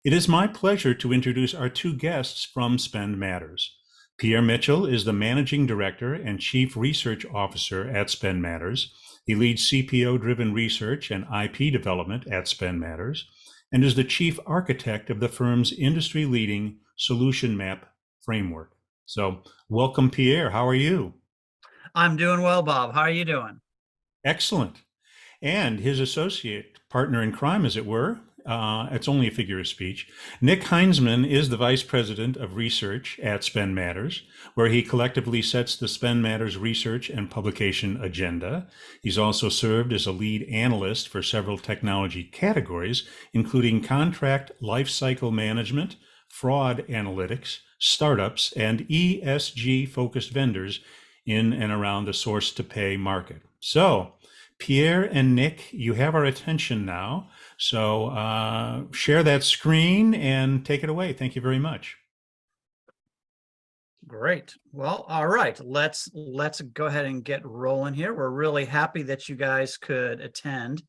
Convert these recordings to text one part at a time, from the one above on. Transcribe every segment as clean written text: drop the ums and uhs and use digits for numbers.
It is my pleasure to introduce our two guests from Spend Matters. Pierre Mitchell is the Managing Director and Chief Research Officer at Spend Matters. He leads CPO-driven research and IP development at Spend Matters and is the Chief Architect of the firm's industry-leading Solution Map framework. So welcome, Pierre. How are you? I'm doing well, Bob. How are you doing? Excellent. And his associate partner in crime, as it were. It's only a figure of speech. Nick Heinzman is the Vice President of Research at Spend Matters, where he collectively sets the Spend Matters research and publication agenda. He's also served as a lead analyst for several technology categories, including contract lifecycle management, fraud analytics, startups, and ESG-focused vendors in and around the source-to-pay market. So, Pierre and Nick, you have our attention now. So share that screen and take it away. Thank you very much. Great. Well, all right. Let's go ahead and get rolling here. We're really happy that you guys could attend.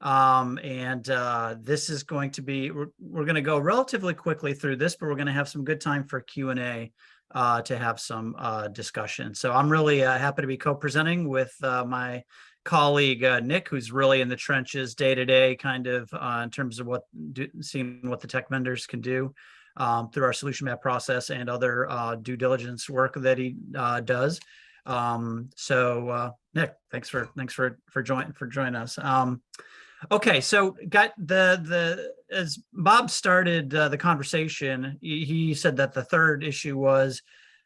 This is going to be, we're going to go relatively quickly through this, but we're going to have some good time for Q&A to have some discussion. So I'm really happy to be co-presenting with my colleague Nick, who's really in the trenches day to day, kind of in terms of seeing what the tech vendors can do through our solution map process and other due diligence work that he does. Nick, thanks for joining us. Okay, so got as Bob started the conversation, he said that the third issue was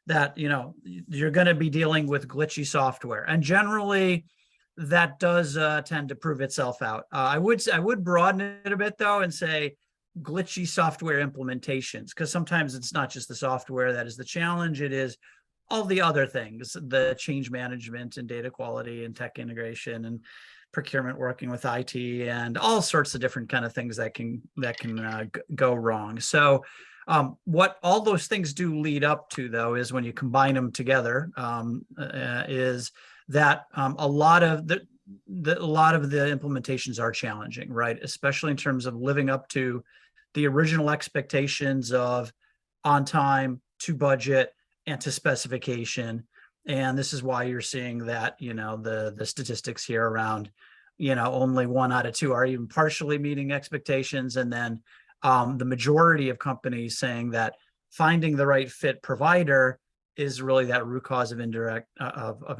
that you're going to be dealing with glitchy software, and generally that does tend to prove itself out. I would broaden it a bit though and say glitchy software implementations, because sometimes it's not just the software that is the challenge, it is all the other things, the change management and data quality and tech integration and procurement working with IT and all sorts of different kind of things that can go wrong. So what all those things do lead up to though is when you combine them together is that a lot of the implementations are challenging, right? Especially in terms of living up to the original expectations of on time, to budget, and to specification. And this is why you're seeing that, the statistics here around, only 1 out of 2 are even partially meeting expectations. And then the majority of companies saying that finding the right fit provider is really that root cause of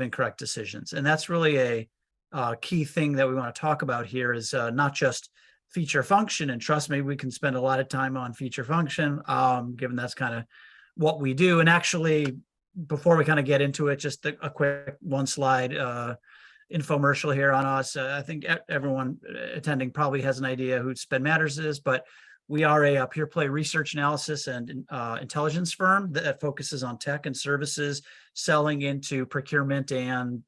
incorrect decisions. And that's really a key thing that we want to talk about here is not just feature function. And trust me, we can spend a lot of time on feature function, given that's kind of what we do. And actually, before we kind of get into it, just a quick 1 slide infomercial here on us. I think everyone attending probably has an idea who Spend Matters is, but we are a pure play research analysis and intelligence firm that focuses on tech and services selling into procurement and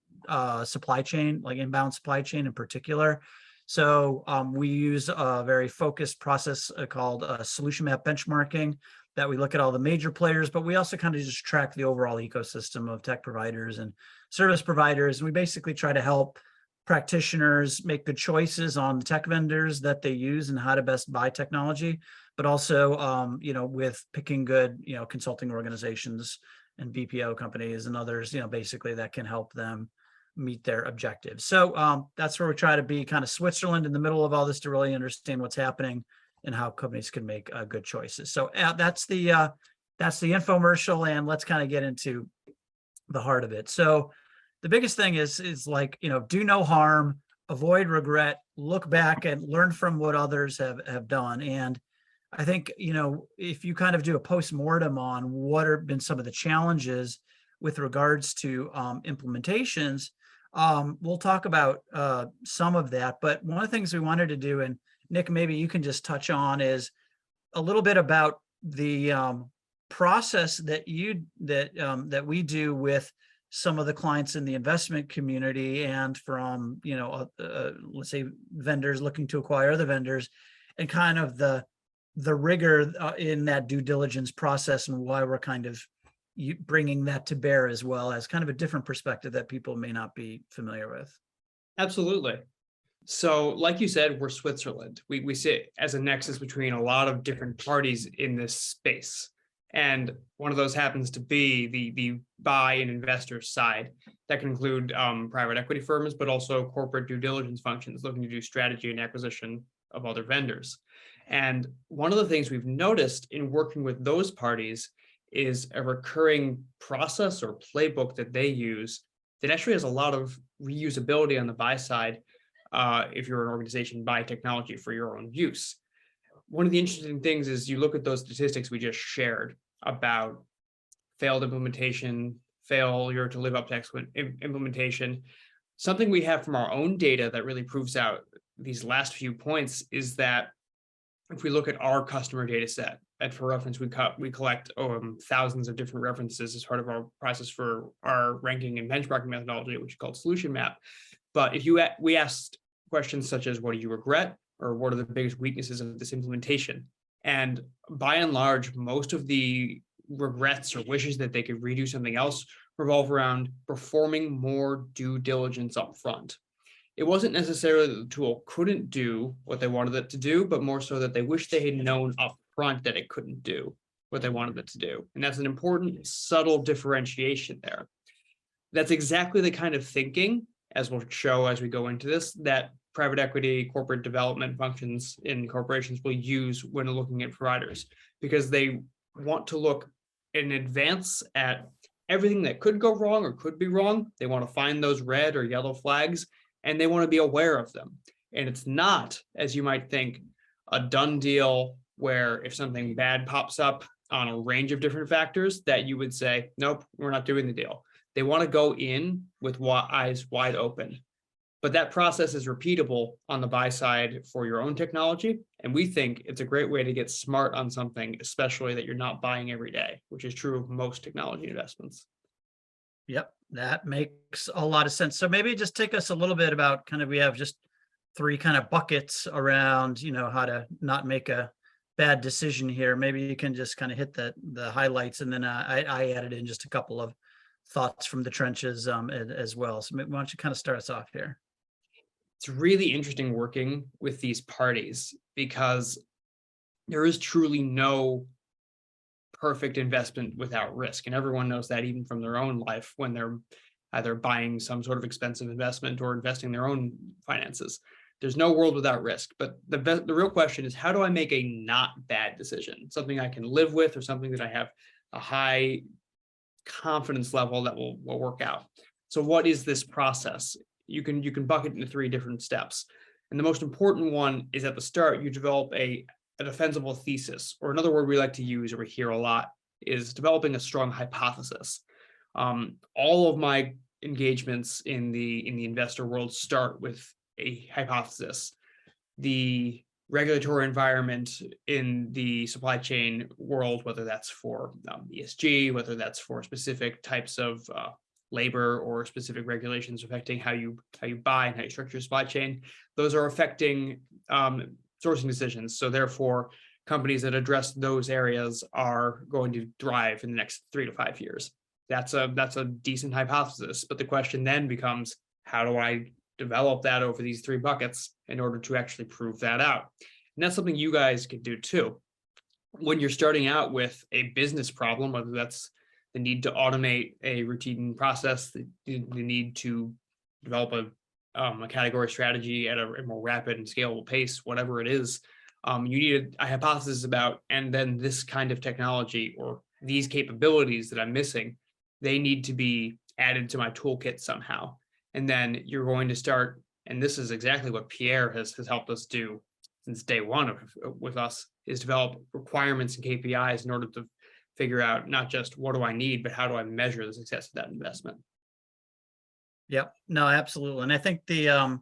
supply chain, like inbound supply chain in particular. So we use a very focused process called solution map benchmarking that we look at all the major players, but we also kind of just track the overall ecosystem of tech providers and service providers. And we basically try to help practitioners make good choices on the tech vendors that they use and how to best buy technology, but also, with picking good, consulting organizations and BPO companies and others, basically that can help them meet their objectives. So that's where we try to be kind of Switzerland in the middle of all this to really understand what's happening and how companies can make good choices. So that's the infomercial, and let's kind of get into the heart of it. So the biggest thing is like, do no harm, avoid regret, look back and learn from what others have done. And I think, if you kind of do a post-mortem on what have been some of the challenges with regards to implementations, we'll talk about some of that. But one of the things we wanted to do, and Nick, maybe you can just touch on, is a little bit about the process that we do with some of the clients in the investment community and from, let's say vendors looking to acquire other vendors, and kind of the rigor in that due diligence process and why we're kind of bringing that to bear as well as kind of a different perspective that people may not be familiar with. Absolutely. So, like you said, we're Switzerland. We sit as a nexus between a lot of different parties in this space. And one of those happens to be the buy and investor side. That can include private equity firms, but also corporate due diligence functions looking to do strategy and acquisition of other vendors. And one of the things we've noticed in working with those parties is a recurring process or playbook that they use that actually has a lot of reusability on the buy side if you're an organization buy technology for your own use. One of the interesting things is you look at those statistics we just shared about failed implementation, failure to live up to implementation. Something we have from our own data that really proves out these last few points is that if we look at our customer data set, and for reference, we collect thousands of different references as part of our process for our ranking and benchmarking methodology, which is called Solution Map. But if we asked questions such as, what do you regret? Or what are the biggest weaknesses of this implementation? And by and large, most of the regrets or wishes that they could redo something else revolve around performing more due diligence up front. It wasn't necessarily that the tool couldn't do what they wanted it to do, but more so that they wish they had known up front that it couldn't do what they wanted it to do. And that's an important, subtle differentiation there. That's exactly the kind of thinking, as we'll show as we go into this, that private equity, corporate development functions in corporations will use when looking at providers, because they want to look in advance at everything that could go wrong or could be wrong. They want to find those red or yellow flags, and they want to be aware of them. And it's not, as you might think, a done deal where if something bad pops up on a range of different factors that you would say, nope, we're not doing the deal. They want to go in with eyes wide open. But that process is repeatable on the buy side for your own technology. And we think it's a great way to get smart on something, especially that you're not buying every day, which is true of most technology investments. Yep, that makes a lot of sense. So maybe just take us a little bit about we have just three kind of buckets around, how to not make a bad decision here. Maybe you can just kind of hit the highlights, and then I added in just a couple of thoughts from the trenches as well. So why don't you kind of start us off here? It's really interesting working with these parties because there is truly no perfect investment without risk. And everyone knows that even from their own life when they're either buying some sort of expensive investment or investing their own finances. There's no world without risk. But the real question is, how do I make a not bad decision? Something I can live with, or something that I have a high confidence level that will work out. So what is this process? You can bucket into three different steps. And the most important one is at the start, you develop a defensible thesis, or another word we like to use or we hear a lot is developing a strong hypothesis. All of my engagements in the investor world start with a hypothesis. The regulatory environment in the supply chain world, whether that's for ESG, whether that's for specific types of labor or specific regulations affecting how you buy and how you structure your supply chain, those are affecting sourcing decisions. So therefore, companies that address those areas are going to thrive in the next 3 to 5 years. That's a decent hypothesis. But the question then becomes, how do I develop that over these three buckets in order to actually prove that out? And that's something you guys can do too. When you're starting out with a business problem, whether that's the need to automate a routine process, the need to develop a category strategy at a more rapid and scalable pace, whatever it is, you need a hypothesis about, and then this kind of technology or these capabilities that I'm missing, they need to be added to my toolkit somehow. And then you're going to start, and this is exactly what Pierre has helped us do since day one with us, is develop requirements and KPIs in order to figure out not just what do I need, but how do I measure the success of that investment. Yep. No, absolutely. And I think the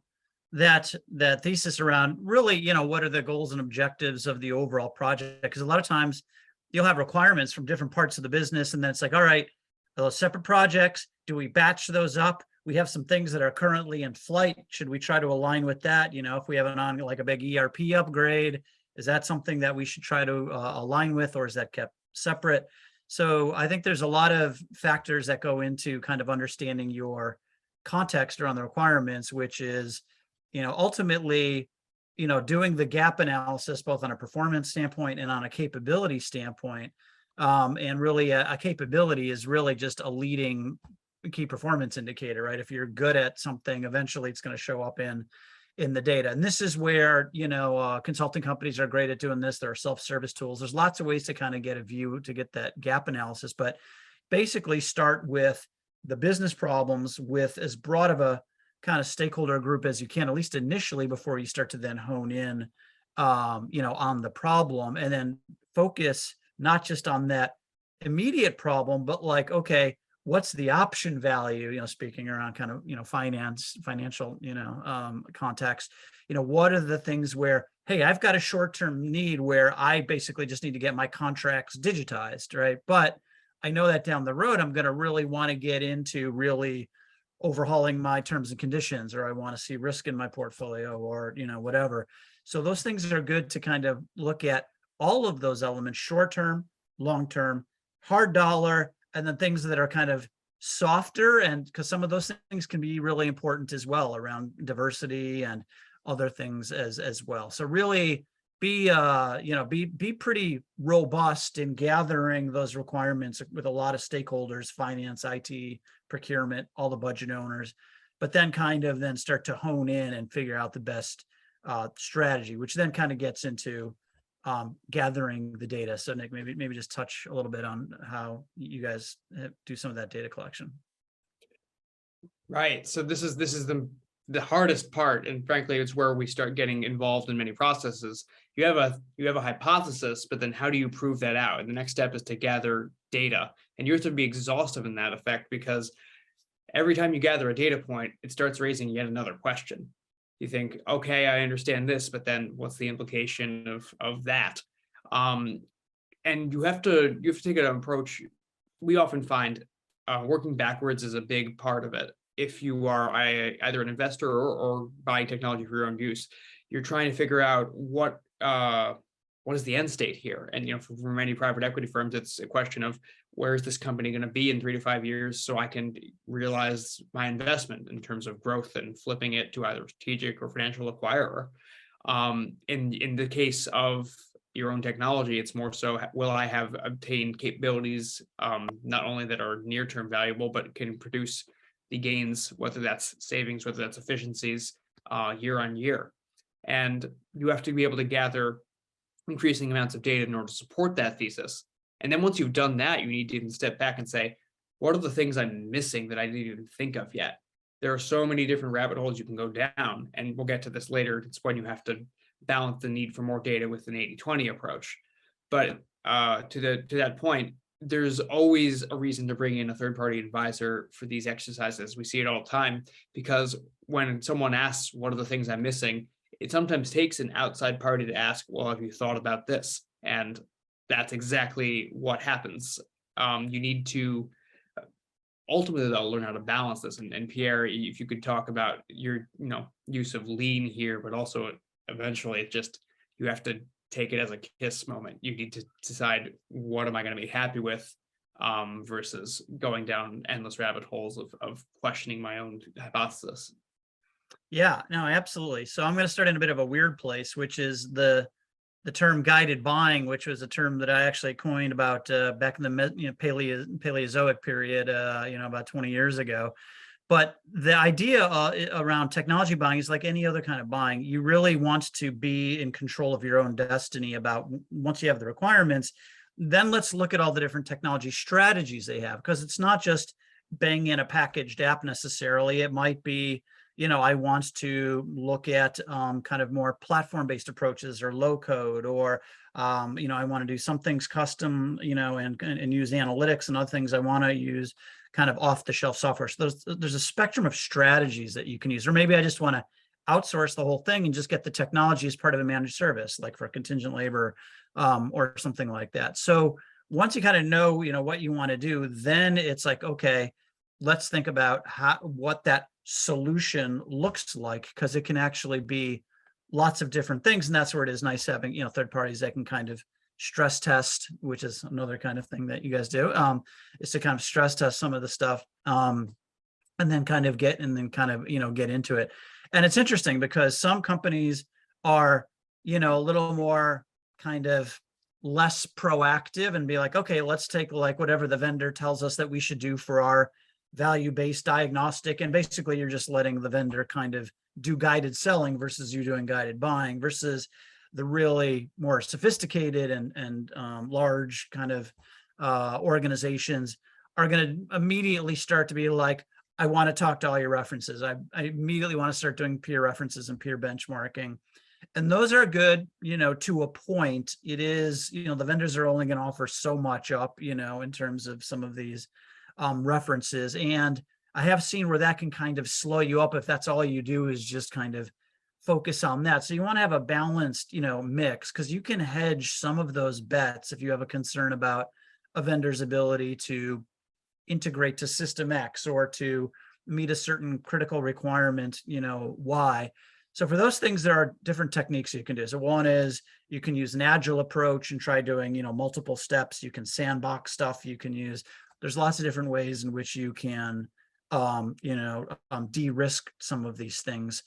that thesis around really, what are the goals and objectives of the overall project? Because a lot of times you'll have requirements from different parts of the business, and then it's like, all right, those separate projects, do we batch those up? We have some things that are currently in flight. Should we try to align with that? If we have like a big ERP upgrade, is that something that we should try to align with, or is that kept separate? So I think there's a lot of factors that go into kind of understanding your context around the requirements, which is ultimately, doing the gap analysis, both on a performance standpoint and on a capability standpoint. And really a capability is really just a leading key performance indicator, right? If you're good at something, eventually it's going to show up in the data. And this is where, consulting companies are great at doing this. There are self-service tools. There's lots of ways to kind of get a view to get that gap analysis, but basically start with the business problems with as broad of a kind of stakeholder group as you can, at least initially, before you start to then hone in, on the problem, and then focus not just on that immediate problem, but like, okay, what's the option value, speaking around kind of, financial, context, what are the things where, hey, I've got a short-term need where I basically just need to get my contracts digitized, right? But I know that down the road, I'm going to really want to get into really overhauling my terms and conditions, or I want to see risk in my portfolio, or, whatever. So those things are good to kind of look at all of those elements, short-term, long-term, hard dollar, and then things that are kind of softer. And because some of those things can be really important as well around diversity and other things as well. So really be pretty robust in gathering those requirements with a lot of stakeholders, finance, IT, procurement, all the budget owners, but then kind of then start to hone in and figure out the best strategy, which then kind of gets into gathering the data. So Nick, maybe just touch a little bit on how you guys do some of that data collection. Right. So this is the hardest part, and frankly, it's where we start getting involved in many processes. You have a hypothesis, but then how do you prove that out? And the next step is to gather data, and you have to be exhaustive in that effect, because every time you gather a data point, it starts raising yet another question. You think, okay, I understand this, but then what's the implication of that? And you have to take an approach. We often find working backwards is a big part of it. If you are either an investor or buying technology for your own use, you're trying to figure out what is the end state here. And for many private equity firms, it's a question of, where is this company going to be in 3 to 5 years, so I can realize my investment in terms of growth and flipping it to either strategic or financial acquirer. In the case of your own technology, it's more so, will I have obtained capabilities not only that are near-term valuable, but can produce the gains, whether that's savings, whether that's efficiencies, year on year. And you have to be able to gather increasing amounts of data in order to support that thesis. And then once you've done that, you need to even step back and say, what are the things I'm missing that I didn't even think of yet? There are so many different rabbit holes you can go down, and we'll get to this later. It's when you have to balance the need for more data with an 80-20 approach. But to that point, there's always a reason to bring in a third-party advisor for these exercises. We see it all the time, because when someone asks, what are the things I'm missing, it sometimes takes an outside party to ask, well, have you thought about this? And that's exactly what happens. You need to ultimately, though, learn how to balance this. And Pierre, if you could talk about your use of lean here, but also eventually you have to take it as a KISS moment. You need to decide, what am I going to be happy with, versus going down endless rabbit holes of questioning my own hypothesis. Yeah, no, absolutely. So I'm going to start in a bit of a weird place, which is the term guided buying, which was a term that I actually coined about back in the Paleozoic period, about 20 years ago. But the idea around technology buying is like any other kind of buying. You really want to be in control of your own destiny. About once you have the requirements, then let's look at all the different technology strategies they have, because it's not just bang in a packaged app necessarily. It might be, I want to look at kind of more platform-based approaches, or low code, or I want to do some things custom, and use analytics, and other things I want to use kind of off-the-shelf software. So there's a spectrum of strategies that you can use, or maybe I just want to outsource the whole thing and just get the technology as part of a managed service, like for contingent labor, or something like that. So once you kind of know, what you want to do, then it's like, okay, let's think about what that solution looks like, because it can actually be lots of different things. And that's where it is nice having, third parties that can kind of stress test, which is another kind of thing that you guys do, is to kind of stress test some of the stuff, and then kind of get into it. And it's interesting because some companies are, a little more kind of less proactive and be like, okay, let's take like whatever the vendor tells us that we should do for our value-based diagnostic. And basically you're just letting the vendor kind of do guided selling versus you doing guided buying, versus the really more sophisticated and large kind of organizations are going to immediately start to be like, I want to talk to all your references. I immediately want to start doing peer references and peer benchmarking. And those are good, to a point. It is, the vendors are only going to offer so much up, in terms of some of these references. And I have seen where that can kind of slow you up if that's all you do is just kind of focus on that. So you want to have a balanced, mix, because you can hedge some of those bets if you have a concern about a vendor's ability to integrate to system X or to meet a certain critical requirement, Y. So for those things, there are different techniques you can do. So one is you can use an agile approach and try doing, multiple steps. You can sandbox stuff. You can use, there's lots of different ways in which you can, de-risk some of these things.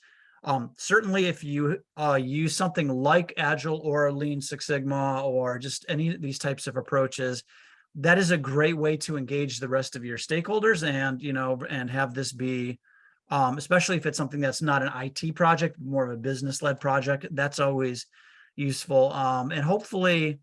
Certainly if you use something like Agile or Lean Six Sigma or just any of these types of approaches, that is a great way to engage the rest of your stakeholders and, and have this be, especially if it's something that's not an IT project, more of a business-led project, that's always useful. And hopefully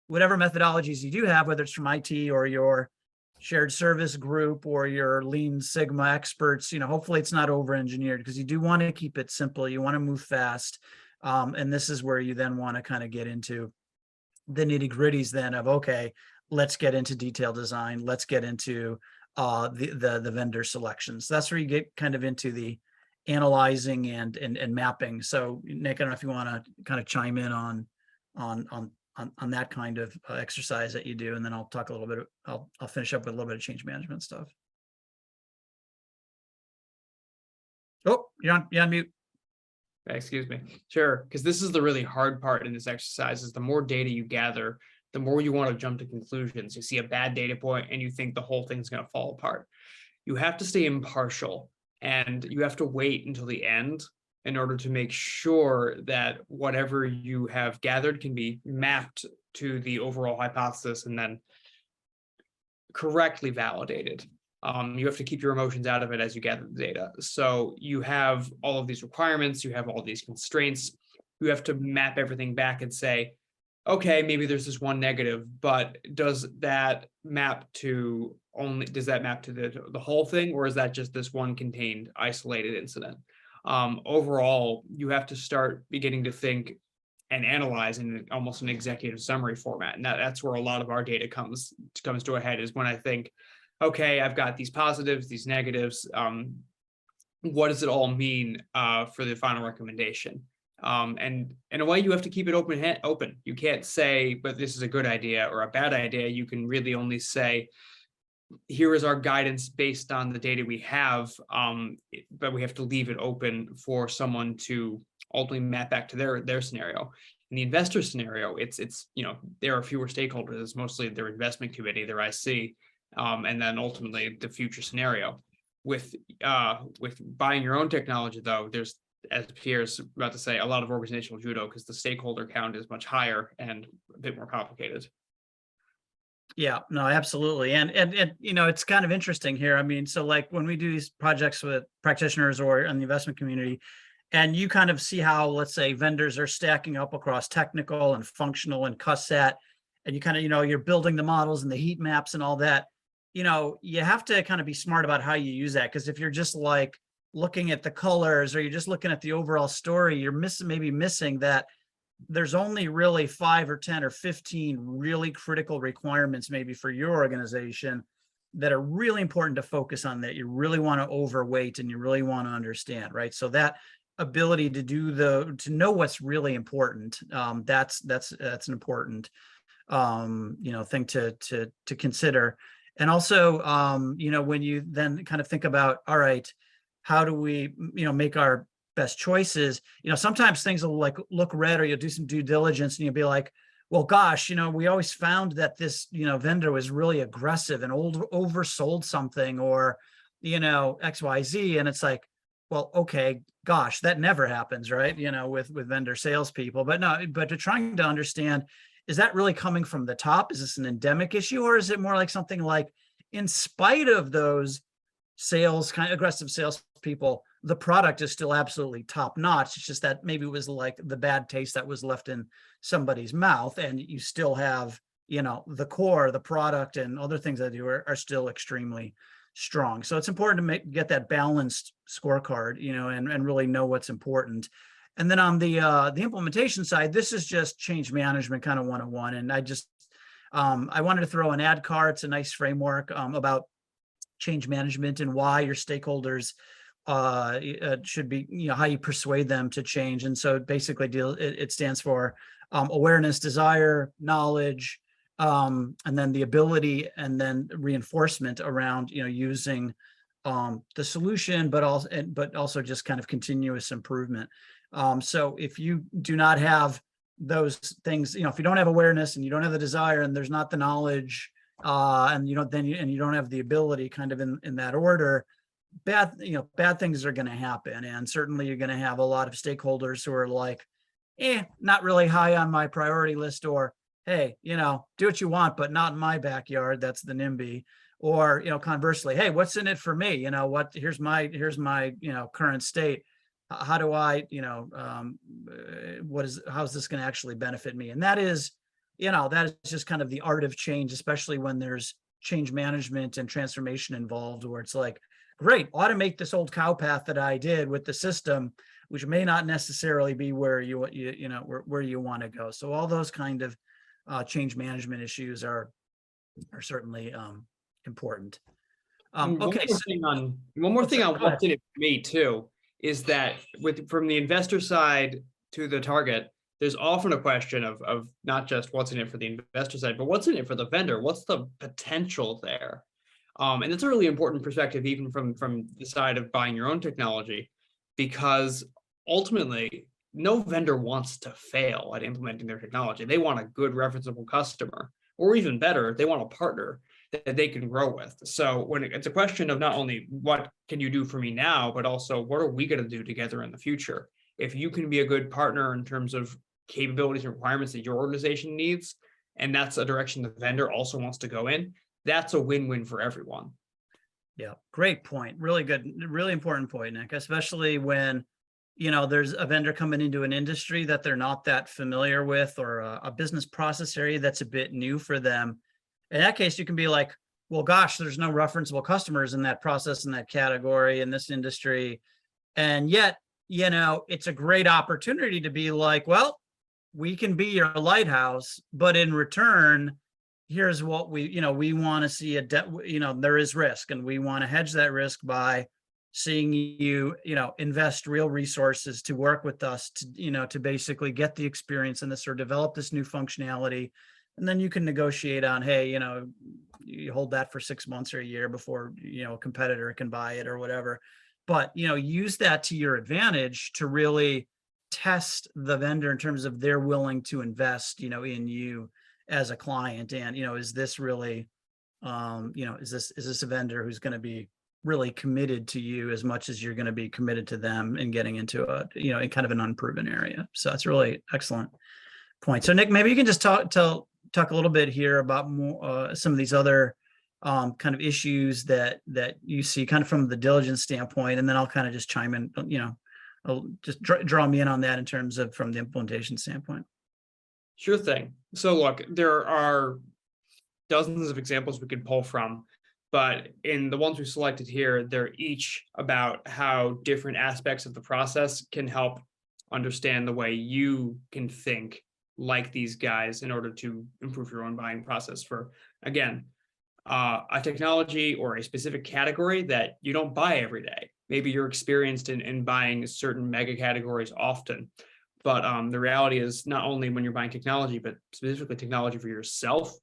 whatever methodologies you do have, whether it's from IT or your shared service group or your Lean Sigma experts, hopefully it's not over-engineered, because you do want to keep it simple. You want to move fast. And this is where you then want to kind of get into the nitty-gritties then of, okay, let's get into detailed design. Let's get into the vendor selections. That's where you get kind of into the analyzing and mapping. So Nick, I don't know if you want to kind of chime in on that kind of exercise that you do, and then I'll talk a little bit. I'll finish up with a little bit of change management stuff. Oh, you're on mute. Excuse me. Sure, because this is the really hard part in this exercise is the more data you gather, the more you want to jump to conclusions. You see a bad data point and you think the whole thing's going to fall apart. You have to stay impartial and you have to wait until the end in order to make sure that whatever you have gathered can be mapped to the overall hypothesis and then correctly validated. You have to keep your emotions out of it as you gather the data. So you have all of these requirements, you have all these constraints, you have to map everything back and say, okay, maybe there's this one negative, but does that map to the whole thing, or is that just this one contained isolated incident? Overall, you have to start beginning to think and analyze in almost an executive summary format. And that's where a lot of our data comes to a head, is when I think, okay, I've got these positives, these negatives. What does it all mean for the final recommendation? And in a way, you have to keep it open. You can't say, but this is a good idea or a bad idea. You can really only say, here is our guidance based on the data we have, but we have to leave it open for someone to ultimately map back to their scenario. In the investor scenario, it's there are fewer stakeholders. It's mostly their investment committee, their IC, and then ultimately the future scenario. With buying your own technology, though, there's, as Pierre's about to say, a lot of organizational judo, because the stakeholder count is much higher and a bit more complicated. Yeah, no, absolutely. And it's kind of interesting here. I mean, so like when we do these projects with practitioners or in the investment community, and you kind of see how, let's say, vendors are stacking up across technical and functional and cusset, and you kind of, you're building the models and the heat maps and all that, you have to kind of be smart about how you use that. Because if you're just like looking at the colors or you're just looking at the overall story, you're missing that there's only really 5 or 10 or 15 really critical requirements maybe for your organization that are really important to focus on, that you really want to overweight and you really want to understand, right? So that ability to know what's really important, that's an important thing to consider. And also when you then kind of think about, all right, how do we make our best choices? Sometimes things will like look red, or you'll do some due diligence and you'll be like, well, gosh, we always found that this vendor was really aggressive and oversold something, or XYZ. And it's like, well, okay, gosh, that never happens, right? With vendor salespeople, but no, but to trying to understand, is that really coming from the top? Is this an endemic issue, or is it more like something like, in spite of those kind of aggressive salespeople, the product is still absolutely top notch. It's just that maybe it was like the bad taste that was left in somebody's mouth, and you still have, the core, the product, and other things that are still extremely strong. So it's important to get that balanced scorecard, and really know what's important. And then on the implementation side, this is just change management kind of 101. And I wanted to throw an ADCAR. It's a nice framework about change management and why your stakeholders should be, how you persuade them to change. And so basically it stands for awareness, desire, knowledge, and then the ability, and then reinforcement around, using the solution, but also just kind of continuous improvement. So if you do not have those things, if you don't have awareness and you don't have the desire and there's not the knowledge, and you don't have the ability kind of in that order, bad things are going to happen. And certainly you're going to have a lot of stakeholders who are like, not really high on my priority list, or, hey, do what you want, but not in my backyard. That's the NIMBY. Or, conversely, hey, what's in it for me? Here's my current state. How do I, how's this going to actually benefit me? And that is just kind of the art of change, especially when there's change management and transformation involved, where it's like, great, automate this old cow path that I did with the system, which may not necessarily be where you want to go. So all those kind of change management issues are certainly important. One more thing on what's in it for me too is that from the investor side to the target, there's often a question of not just what's in it for the investor side, but what's in it for the vendor. What's the potential there? And it's a really important perspective, even from the side of buying your own technology, because ultimately, no vendor wants to fail at implementing their technology. They want a good referenceable customer, or even better, they want a partner that they can grow with. So when it's a question of not only what can you do for me now, but also what are we going to do together in the future? If you can be a good partner in terms of capabilities and requirements that your organization needs, and that's a direction the vendor also wants to go in, that's a win-win for everyone. Yeah, great point. Really good, really important point, Nick, especially when, there's a vendor coming into an industry that they're not that familiar with, or a business process area that's a bit new for them. In that case, you can be like, well, gosh, there's no referenceable customers in that process, in that category, in this industry. And yet, it's a great opportunity to be like, well, we can be your lighthouse, but in return, here's what we want to see there is risk, and we want to hedge that risk by seeing you, invest real resources to work with us to basically get the experience in this, or develop this new functionality. And then you can negotiate on, hey, you hold that for 6 months or a year before, a competitor can buy it or whatever. But, use that to your advantage to really test the vendor in terms of they're willing to invest, in you as a client. And, is this really, is this a vendor who's going to be really committed to you as much as you're going to be committed to them and getting into in kind of an unproven area. So that's really excellent point. So Nick, maybe you can just talk a little bit here about more, some of these other kind of issues that you see kind of from the diligence standpoint, and then I'll kind of just chime in, I'll just draw me in on that in terms of from the implementation standpoint. Sure thing. So look, there are dozens of examples we could pull from, but in the ones we selected here, they're each about how different aspects of the process can help understand the way you can think like these guys in order to improve your own buying process for, again, a technology or a specific category that you don't buy every day. Maybe you're experienced in buying certain mega categories often, but the reality is not only when you're buying technology, but specifically technology for yourself,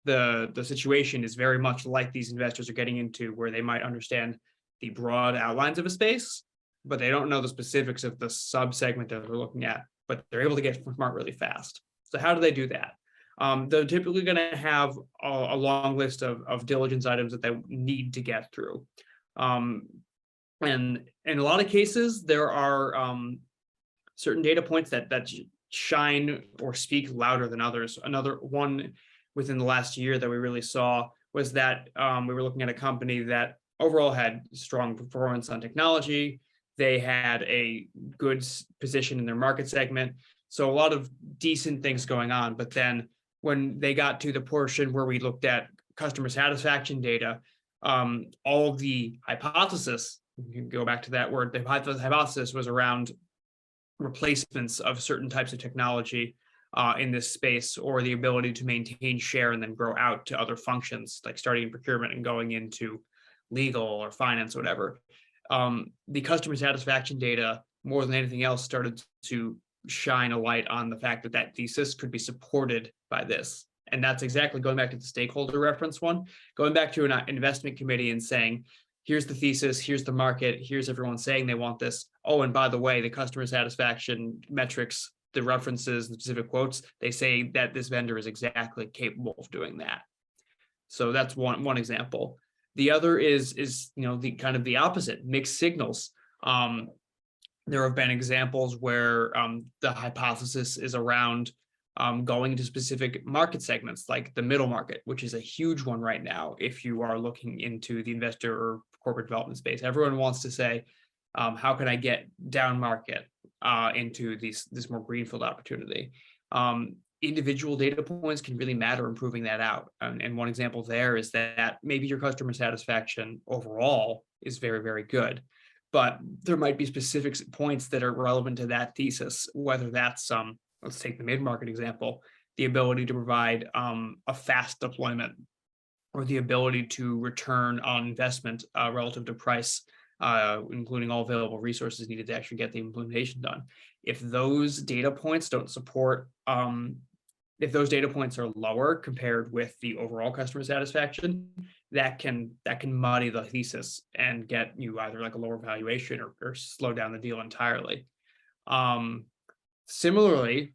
the situation is very much like these investors are getting into, where they might understand the broad outlines of a space, but they don't know the specifics of the sub-segment that they're looking at, but they're able to get smart really fast. So how do they do that? They're typically going to have a long list of diligence items that they need to get through. And in a lot of cases, there are certain data points that shine or speak louder than others. Another one within the last year that we really saw was that we were looking at a company that overall had strong performance on technology. They had a good position in their market segment. So a lot of decent things going on. But then when they got to the portion where we looked at customer satisfaction data, all the hypothesis, you can go back to that word, the hypothesis was around replacements of certain types of technology in this space, or the ability to maintain share and then grow out to other functions, like starting in procurement and going into legal or finance, or whatever. The customer satisfaction data, more than anything else, started to shine a light on the fact that that thesis could be supported by this. And that's exactly going back to the stakeholder reference one, going back to an investment committee and saying, here's the thesis, here's the market, here's everyone saying they want this. Oh, and by the way, the customer satisfaction metrics, the references, the specific quotes, they say that this vendor is exactly capable of doing that. So that's one example. The other is the kind of the opposite, mixed signals. There have been examples where the hypothesis is around going into specific market segments, like the middle market, which is a huge one right now. If you are looking into the investor or corporate development space, everyone wants to say, how can I get down market into this more greenfield opportunity? Individual data points can really matter in proving that out. And one example there is that maybe your customer satisfaction overall is very, very good, but there might be specific points that are relevant to that thesis, whether that's let's take the mid-market example, the ability to provide a fast deployment, or the ability to return on investment relative to price, including all available resources needed to actually get the implementation done. If those data points don't support, if those data points are lower compared with the overall customer satisfaction, that can muddy the thesis and get you either like a lower valuation or slow down the deal entirely. Similarly,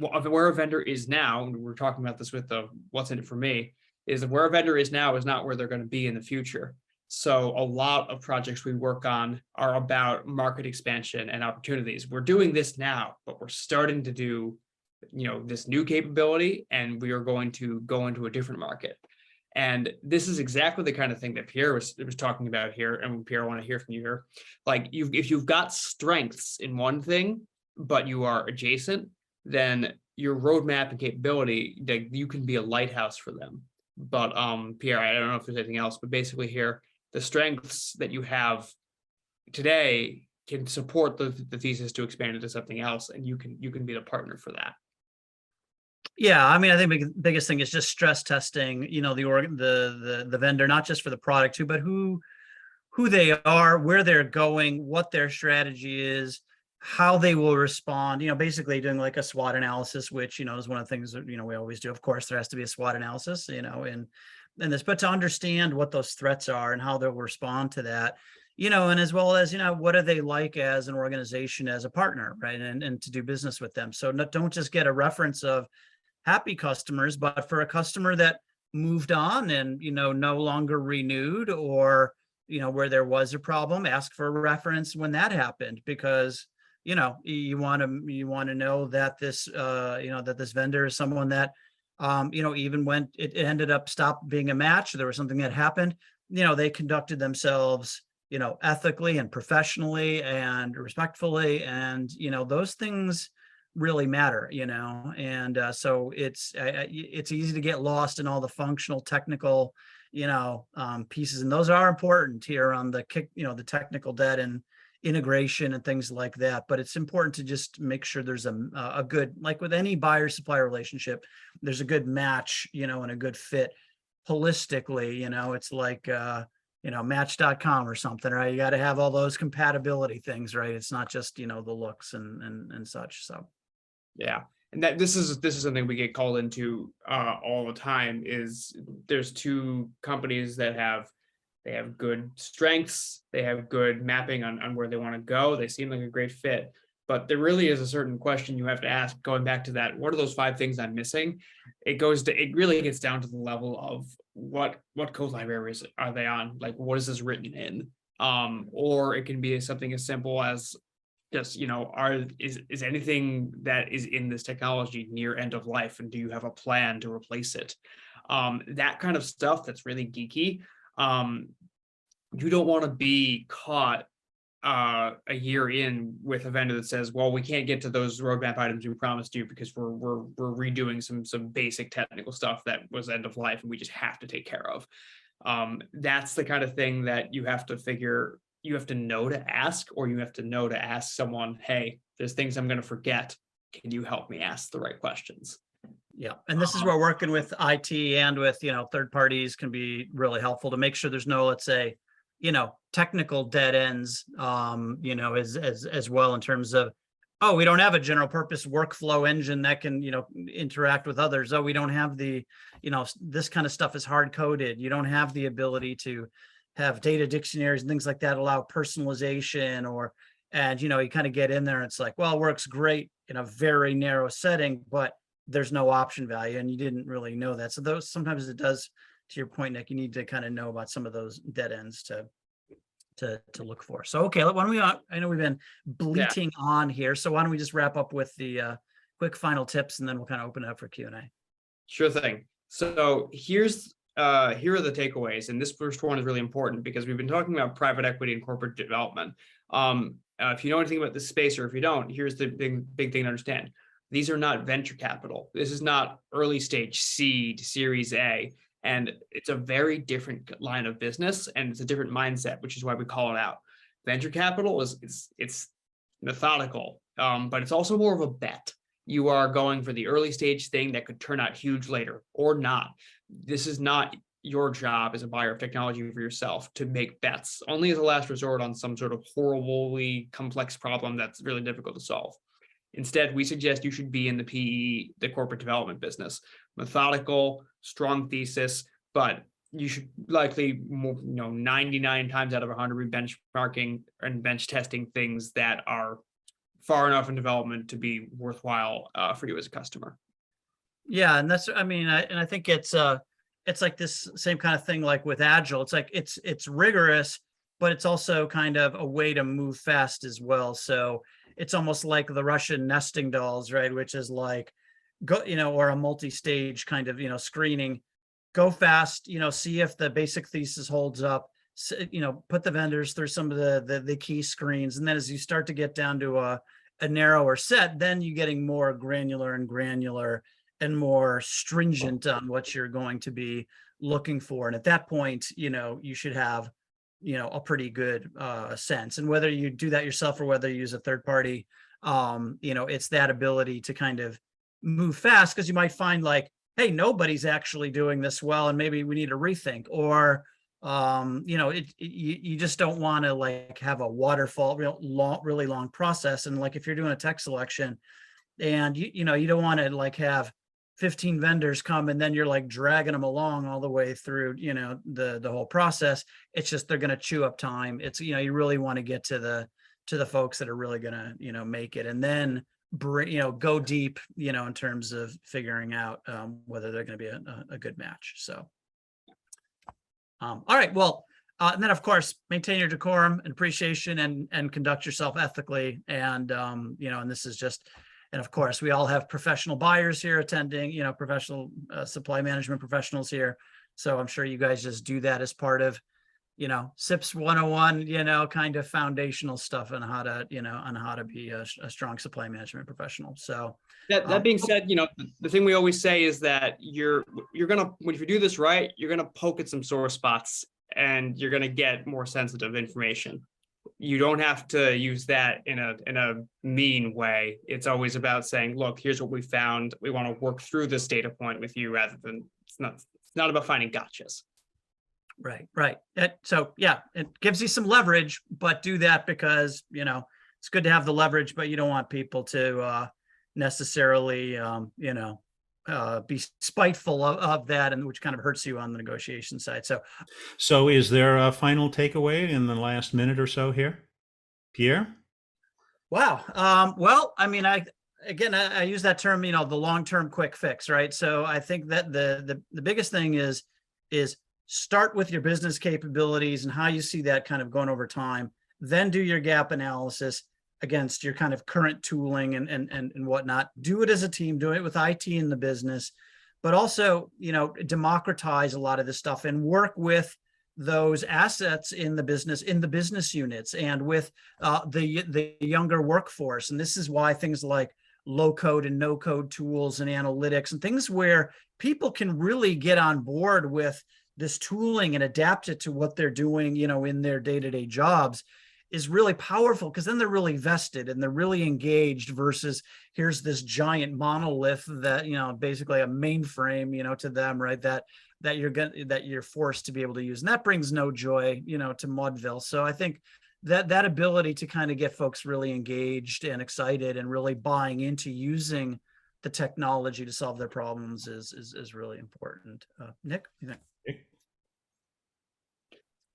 where a vendor is now, and we're talking about this with the what's in it for me, is where a vendor is now is not where they're going to be in the future. So a lot of projects we work on are about market expansion and opportunities. We're doing this now, but we're starting to do, this new capability, and we are going to go into a different market. And this is exactly the kind of thing that Pierre was talking about here. And Pierre, I want to hear from you here. Like, if you've got strengths in one thing, but you are adjacent, then your roadmap and capability, that you can be a lighthouse for them. But Pierre, I don't know if there's anything else, but basically here, the strengths that you have today can support the thesis to expand into something else, and you can be the partner for that. Yeah, I mean, I think the biggest thing is just stress testing, the vendor, not just for the product too, but who they are, where they're going, what their strategy is, how they will respond, basically doing like a SWOT analysis, which, is one of the things that, we always do. Of course, there has to be a SWOT analysis, in this, but to understand what those threats are and how they'll respond to that, and as well as, what are they like as an organization, as a partner, right? And to do business with them. So don't just get a reference of happy customers, but for a customer that moved on and, no longer renewed, or, where there was a problem, ask for a reference when that happened, because, you want to know that this, that this vendor is someone that, even when it ended up stop being a match, there was something that happened, they conducted themselves, ethically and professionally and respectfully. And, those things really matter, and so it's easy to get lost in all the functional, technical, pieces, and those are important here on the the technical debt and integration and things like that. But it's important to just make sure there's a good, like with any buyer supplier relationship, there's a good match, and a good fit holistically. It's like Match.com or something, right? You got to have all those compatibility things, right? It's not just the looks and such. So yeah, and that this is something we get called into all the time. Is there's two companies that have good strengths, they have good mapping on where they want to go, they seem like a great fit, but there really is a certain question you have to ask, going back to that, what are those 5 things I'm missing? It really gets down to the level of what code libraries are they on, like what is this written in, Or it can be something as simple as just, is anything that is in this technology near end of life, and do you have a plan to replace it? That kind of stuff that's really geeky. You don't want to be caught a year in with a vendor that says, well, we can't get to those roadmap items we promised you because we're redoing some basic technical stuff that was end of life and we just have to take care of. That's the kind of thing that you have to know to ask, or you have to know to ask someone, hey, there's things I'm going to forget. Can you help me ask the right questions? Yeah. And this is where working with IT and with, third parties can be really helpful to make sure there's no, let's say, technical dead ends, as well in terms of, oh, we don't have a general purpose workflow engine that can, interact with others. Oh, we don't have the, this kind of stuff is hard coded. You don't have the ability to have data dictionaries and things like that allow personalization and you kind of get in there and it's like, well, it works great in a very narrow setting, but there's no option value and you didn't really know that. So those, sometimes it does, to your point, Nick, you need to kind of know about some of those dead ends to look for. So, okay, why don't we, I know we've been bleating on here. So why don't we just wrap up with the quick final tips and then we'll kind of open it up for Q&A. Sure thing. So here are the takeaways. And this first one is really important because we've been talking about private equity and corporate development. If you know anything about this space, or if you don't, here's the big thing to understand. These are not venture capital. This is not early stage seed, Series A. And it's a very different line of business and it's a different mindset, which is why we call it out. Venture capital it's methodical, but it's also more of a bet. You are going for the early stage thing that could turn out huge later or not. This is not your job as a buyer of technology for yourself to make bets, only as a last resort on some sort of horribly complex problem that's really difficult to solve. Instead, we suggest you should be in the PE, the corporate development business. Methodical, strong thesis, but you should likely, 99 times out of 100 be benchmarking and bench testing things that are far enough in development to be worthwhile for you as a customer. Yeah, and that's, I think it's like this same kind of thing like with Agile. It's like it's rigorous, but it's also kind of a way to move fast as well. So it's almost like the Russian nesting dolls, right? Which is like, go, or a multi-stage kind of, screening, go fast, see if the basic thesis holds up, put the vendors through some of the key screens. And then as you start to get down to a narrower set, then you're getting more granular and more stringent on what you're going to be looking for. And at that point, you should have a pretty good sense. And whether you do that yourself or whether you use a third party, it's that ability to kind of move fast, because you might find like, hey, nobody's actually doing this well, and maybe we need to rethink, or you just don't want to like have a waterfall, really long process. And like if you're doing a tech selection and you don't want to like have 15 vendors come and then you're like dragging them along all the way through, the whole process. It's just, they're going to chew up time. It's, you really want to get to the folks that are really going to, make it, and then go deep, in terms of figuring out whether they're going to be a good match. So, all right. Well, and then of course, maintain your decorum and appreciation and conduct yourself ethically. And, and this is just, and of course, we all have professional buyers here attending, professional supply management professionals here. So I'm sure you guys just do that as part of, SIPS 101, kind of foundational stuff on how to be a strong supply management professional. So that being said, the thing we always say is that you're gonna, if you do this right, you're gonna poke at some sore spots and you're gonna get more sensitive information. You don't have to use that in a mean way. It's always about saying, look, here's what we found. We want to work through this data point with you, rather than it's not about finding gotchas. Right. So yeah, it gives you some leverage, but do that because, it's good to have the leverage, but you don't want people to necessarily, be spiteful of that, and which kind of hurts you on the negotiation side. So is there a final takeaway in the last minute or so here, Pierre? Wow. Well, I use that term, the long-term quick fix, right? So I think that the biggest thing is start with your business capabilities and how you see that kind of going over time, then do your gap analysis against your kind of current tooling and whatnot. Do it as a team, do it with IT in the business, but also, democratize a lot of this stuff and work with those assets in the business units and with the younger workforce. And this is why things like low code and no code tools and analytics and things where people can really get on board with this tooling and adapt it to what they're doing, in their day-to-day jobs is really powerful, because then they're really vested and they're really engaged versus here's this giant monolith that, basically a mainframe, to them, right? That you're forced to be able to use. And that brings no joy, to Mudville. So I think that ability to kind of get folks really engaged and excited and really buying into using the technology to solve their problems is really important. Nick, you think?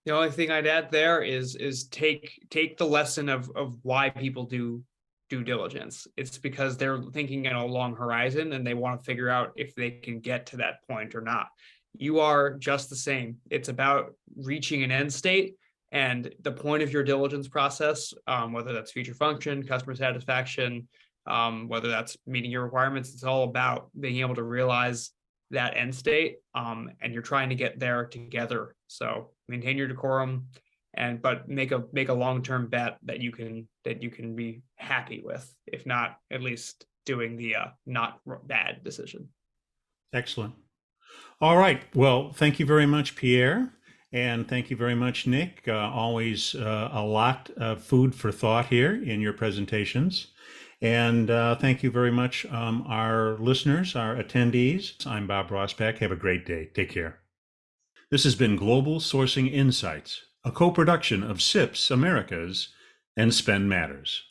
The only thing I'd add there is take the lesson of why people do due diligence. It's because they're thinking in a long horizon and they want to figure out if they can get to that point or not. You are just the same. It's about reaching an end state, and the point of your diligence process, whether that's feature function, customer satisfaction, whether that's meeting your requirements, it's all about being able to realize that end state, and you're trying to get there together. So maintain your decorum, but make a long-term bet that you can be happy with, if not at least doing the not bad decision. Excellent. All right. Well, thank you very much, Pierre. And thank you very much, Nick. Always a lot of food for thought here in your presentations. And thank you very much, our listeners, our attendees. I'm Bob Rosbeck. Have a great day. Take care. This has been Global Sourcing Insights, a co-production of SIPS Americas and Spend Matters.